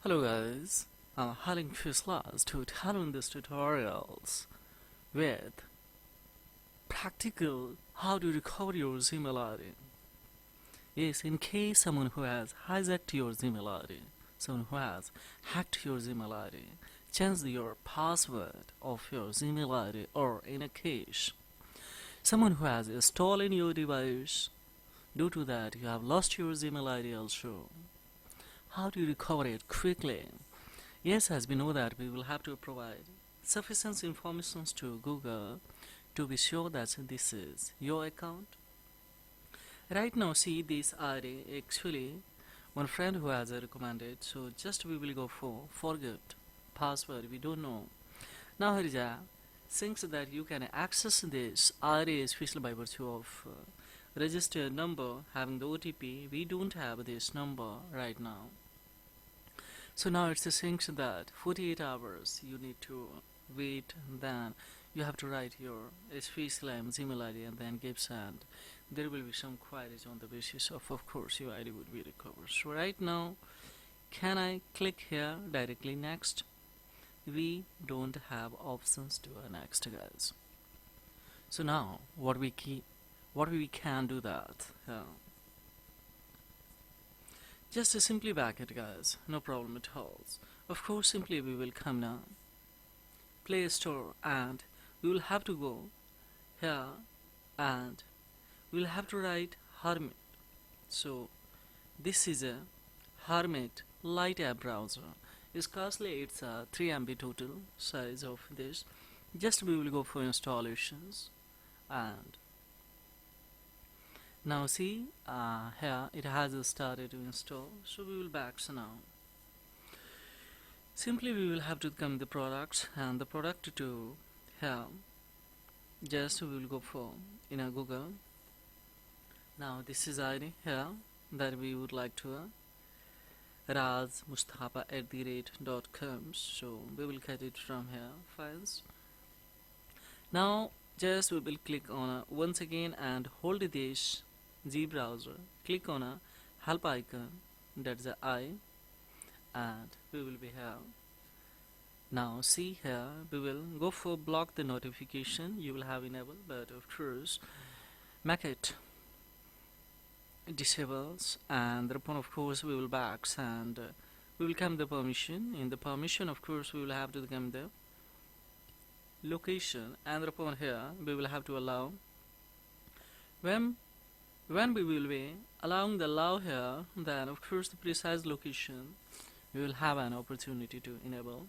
Hello guys, I'm Haling Fislas to tell in these tutorials with practical how to recover your email ID. Yes, in case someone who has hijacked your email ID, someone who has hacked your email ID, changed your password of your email ID, or in a case, someone who has stolen your device, due to that you have lost your email ID also. How do you recover it quickly? Yes, as we know that we will have to provide sufficient information to Google to be sure that this is your account. Right now, see this ID actually one friend who has recommended, so just we will go for forget password, we don't know. Now here is a things that you can access this ID especially by virtue of registered number having the OTP. We don't have this number right now. So now it's a sanction that 48 hours you need to wait, then you have to write your SPSLM email ID and then give send. There will be some queries on the basis of course your ID would be recovered. So right now, can I click here directly next? We don't have options to next, guys. So now what we can do that. Just simply back it, guys, no problem at all. Of course, simply we will come now Play Store and we will have to go here and we will have to write Hermit. So this is a Hermit Light app browser. It's costly, it's a 3 MB total size of this. Just we will go for installations and now see here it has started to install, so we will back now. Simply we will have to come the products and the product to here. Just we will go for in a Google. Now this is ID here that we would like to razmustafa@.com, so we will get it from here files. Now just we will click on once again and hold this G browser, click on a help icon, that's the I, and we will be here. Now see here we will go for block the notification, you will have enabled, but of course make it disables, and thereupon of course we will back and we will come the permission. In the permission of course we will have to come the location, and thereupon here we will have to allow. When we will be allowing the allow here, then of course the precise location we will have an opportunity to enable,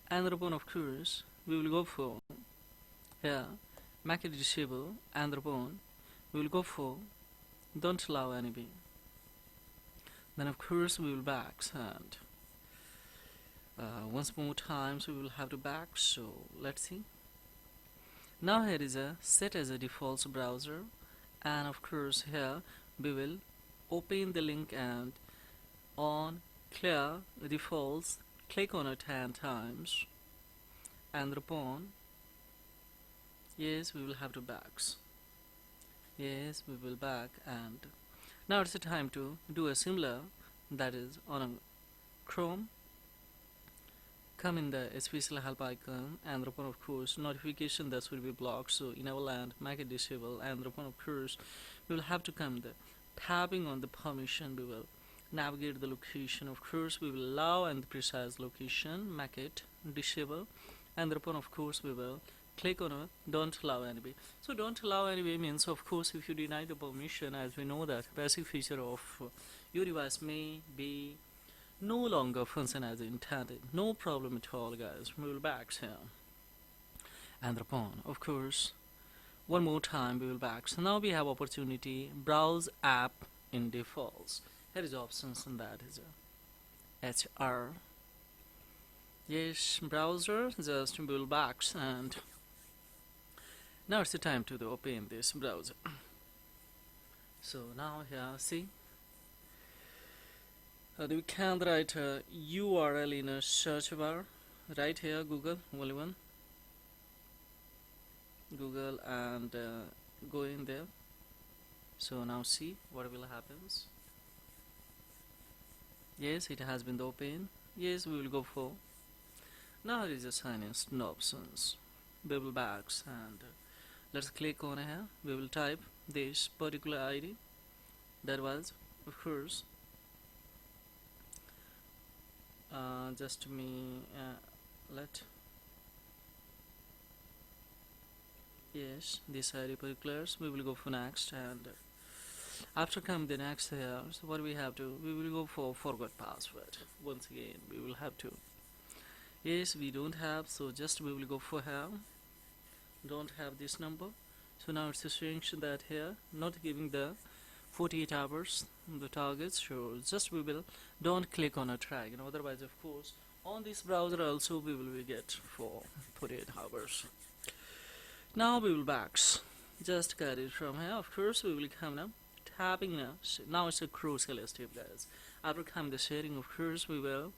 and thereupon of course we will go for here make it disable, and thereupon we will go for don't allow anything. Then of course we will back and once more times we will have to back. So let's see. Now here is a set as a default browser, and of course here we will open the link and on clear defaults click on it 10 times, and thereupon yes we will have to back. Yes we will back, and now it's the time to do a similar, that is on a Chrome, come in the special help icon, and thereupon of course notification that will be blocked, so enable and make it disable, and thereupon of course we will have to come the tapping on the permission, we will navigate the location, of course we will allow and the precise location make it disable, and thereupon of course we will click on a don't allow anyway. So don't allow anyway means of course if you deny the permission, as we know that basic feature of your device may be no longer function as intended. No problem at all, guys. We will back here, and thereupon of course one more time we will back. So now we have opportunity browse app in defaults. Here is options, and that is HR. Yes, browser, just we will back, and now it's the time to open this browser. So now here see we can write a URL in a search bar right here, Google, only one Google, and go in there. So now see what will happens. Yes, it has been opened. Yes, we will go for. Now it is a sign in options. We will backs and let's click on here. We will type this particular ID. That was, of course, just me. Let yes, this ID particulars. We will go for next, and after come the next here. So what we have to? We will go for forgot password. Once again, we will have to. Yes, we don't have, so just we will go for here. Don't have this number. So now it's showing that here, not giving the 48 hours the targets. So just we will don't click on a track. Otherwise, of course, on this browser also we will get for 48 hours. Now we will backs. Just get it from here. Of course, we will come now. Tapping now. Now it's a crucial step, guys. After come the setting, of course, we will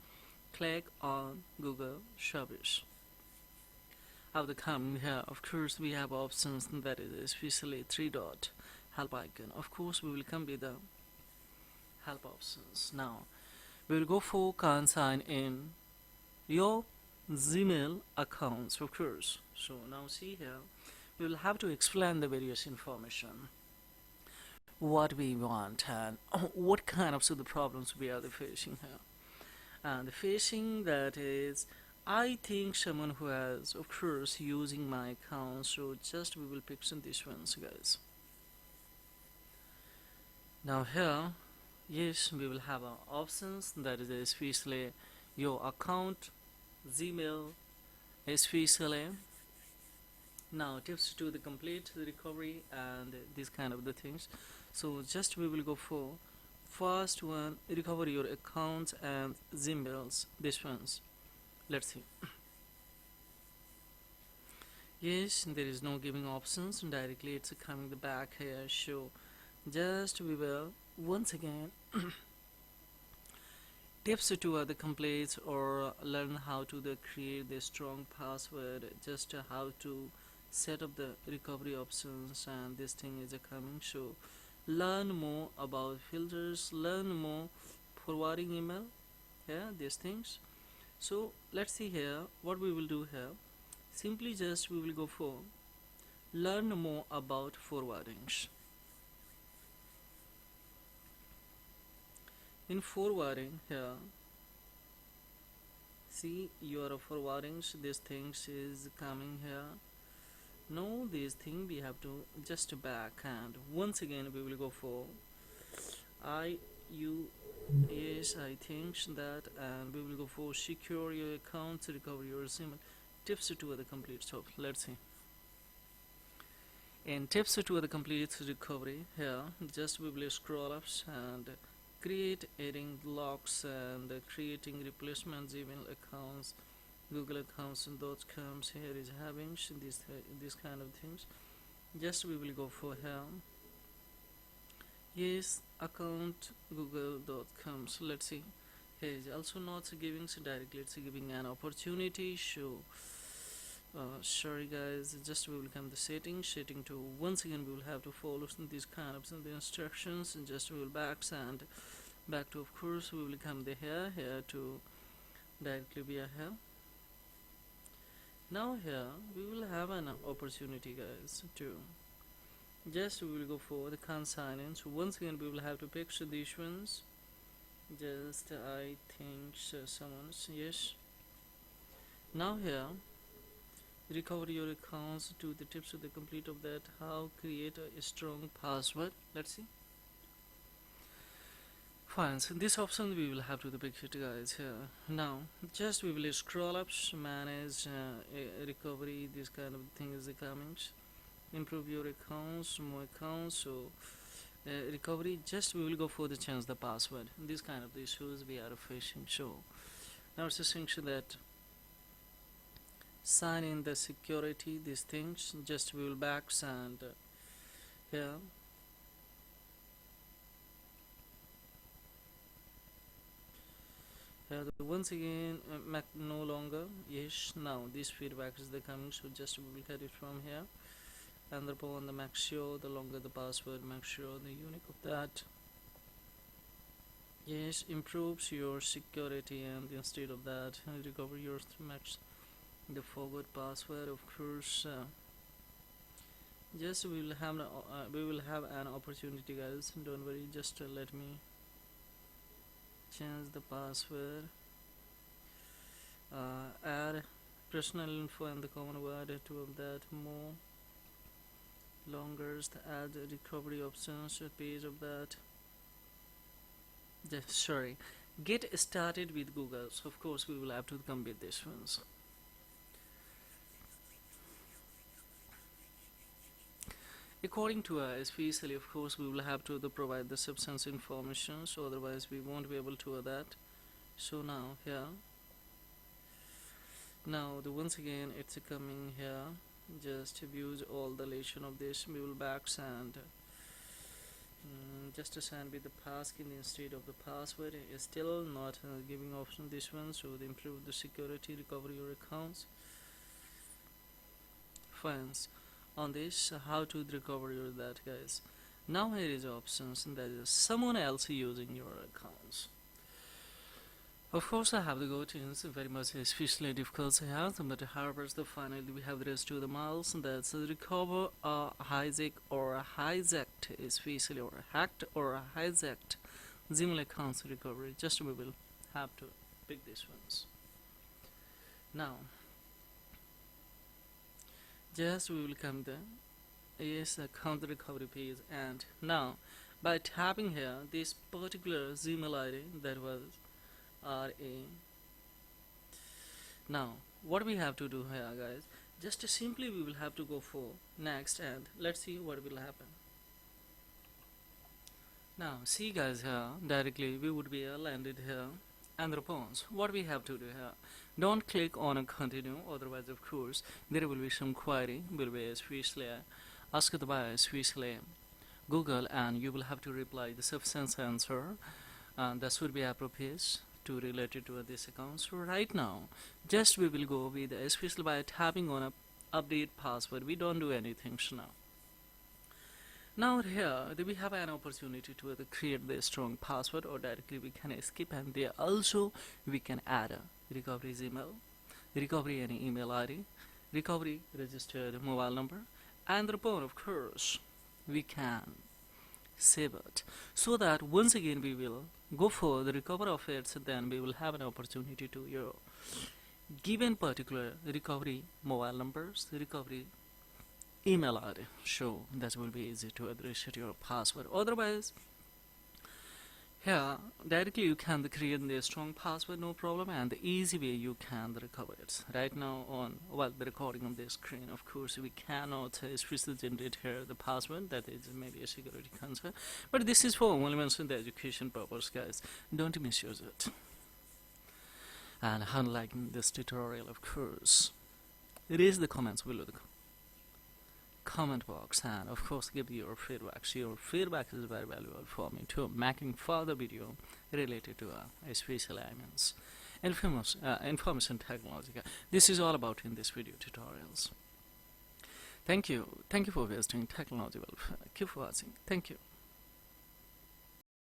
click on Google Service. After come here, of course, we have options that is especially 3-dot help icon. Of course, we will come with the help options. Now we will go for can sign in your Gmail accounts, of course. So now see here, we will have to explain the various information, what we want and what kind of the problems we are facing here. And the facing that is, I think someone who has, of course, using my account. So just we will pick some these ones, guys. Now here, yes, we will have options that is especially your account, Gmail, especially. Now tips to the complete recovery and these kind of the things. So just we will go for first one, recover your accounts and Gmails. This ones. Let's see. Yes, there is no giving options directly. It's coming the back here. So just we will once again tips to the complaints or learn how to create the strong password. Just how to set up the recovery options, and this thing is coming. So learn more about filters, learn more forwarding email, yeah, these things. So let's see here what we will do here. Simply just we will go for learn more about forwardings. In forwarding here, see your forwardings, these things is coming here. Now this thing we have to just back, and once again we will go for yes, I think that, and we will go for secure your account to recover your email. Tips to the complete. So let's see. And tips to the complete recovery here, just we will scroll up and create adding locks and creating replacement email accounts, Google accounts, and those comes here is having this kind of things. Just we will go for here. Yes, account google.com. So let's see. Here is also not giving so directly, it's giving an opportunity. So sorry guys, just we will come the setting to once again we will have to follow these kind of the instructions, and just we will back to, of course, we will come the here to directly be here. Now here we will have an opportunity, guys, to just we will go for the consignment. So once again we will have to pick these ones. Just I think someone's, yes. Now here recover your accounts to the tips of the complete of that, how create a strong password. Let's see. Fine, so this option we will have to the picture, guys, here. Now just we will scroll up, manage recovery, this kind of things coming, improve your accounts, more accounts. So recovery, just we will go for the change the password, this kind of the issues we are facing. So now it's a section that sign in the security, these things, just we will back and here once again no longer, yes. Now this feedback is the coming, so just we will get it from here, and upon the make sure the longer the password, make sure the unique of that. Yes, improves your security, and instead of that recover your match the forgot password. Of course, just we will have an opportunity, guys, don't worry. Just let me change the password, add personal info and the common word to of that more longer, add recovery options page of that. Sorry, get started with Google. So of course we will have to complete this ones. According to us, especially of course we will have to provide the substance information, so otherwise we won't be able to that. So now here, now once again it's coming here, just views all the relation of this. We will backs and just assign with the passkey instead of the password. Is still not giving option this one, so they improve the security, recover your accounts. Fines on this, how to recover your that, guys. Now here is options, and that is someone else using your accounts. Of course I have the go-tos, very much especially difficult to have, but however finally we have the rest of the miles, and that's recover a hijack or a hijacked, especially or hacked or hijacked Gmail accounts recovery. Just we will have to pick these ones. Now just we will come there, yes, account recovery page, and now by tapping here this particular Gmail ID that was RA. Now what we have to do here, guys, just simply we will have to go for next, and let's see what will happen. Now see, guys, here directly we would be landed here, and the response what we have to do here, don't click on a continue, otherwise of course there will be some query will be especially asked by especially Google, and you will have to reply the substance answer, and that should be appropriate to related to this account. So right now just we will go with especially by tapping on a update password. We don't do anything. So now here we have an opportunity to create the strong password, or directly we can skip, and there also we can add a recovery email, recovery any email ID, recovery registered mobile number, and thereupon of course we can save it, so that once again we will go for the recovery of it. So then we will have an opportunity to your given particular recovery mobile numbers, the recovery email ID, so that will be easy to reset your password. Otherwise here directly you can create the strong password, no problem, and the easy way you can recover it. Right now on the recording on this screen, of course we cannot especially generate here the password, that is maybe a security concern, but this is for only mention the education purpose, guys, don't misuse it. And unlike this tutorial, of course raise the comments below the comment box, and of course give your feedback. So your feedback is very valuable for me to making further video related to especially information technology. This is all about in this video tutorials. Thank you for visiting technology. Keep watching. Thank you.